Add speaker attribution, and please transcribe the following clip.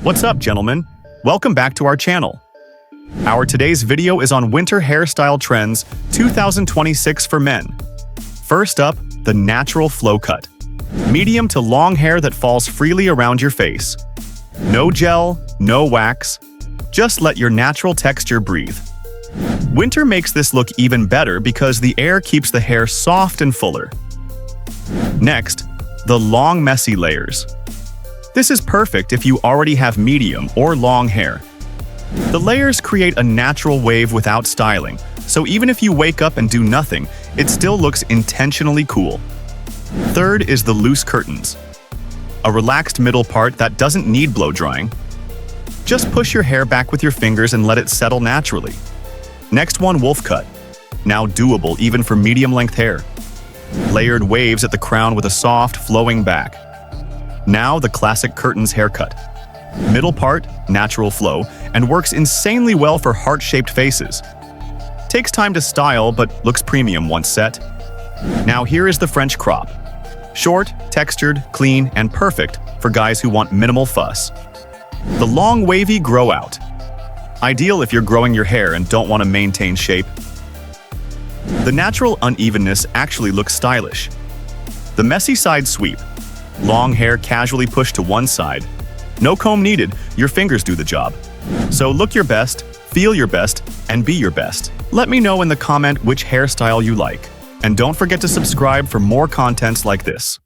Speaker 1: What's up, gentlemen? Welcome back to our channel. Our today's video is on winter hairstyle trends 2026 for men. First up, the natural flow cut. Medium to long hair that falls freely around your face. No gel, no wax. Just let your natural texture breathe. Winter makes this look even better because the air keeps the hair soft and fuller. Next, the long messy layers. This is perfect if you already have medium or long hair. The layers create a natural wave without styling, so even if you wake up and do nothing, it still looks intentionally cool. Third is the loose curtains. A relaxed middle part that doesn't need blow drying. Just push your hair back with your fingers and let it settle naturally. Next one, wolf cut. Now doable even for medium-length hair. Layered waves at the crown with a soft, flowing back. Now the classic curtains haircut. Middle part, natural flow, and works insanely well for heart-shaped faces. Takes time to style, but looks premium once set. Now here is the French crop. Short, textured, clean, and perfect for guys who want minimal fuss. The long wavy grow out. Ideal if you're growing your hair and don't want to maintain shape. The natural unevenness actually looks stylish. The messy side sweep. Long hair casually pushed to one side. No comb needed, your fingers do the job. So look your best, feel your best, and be your best. Let me know in the comment which hairstyle you like. And don't forget to subscribe for more contents like this.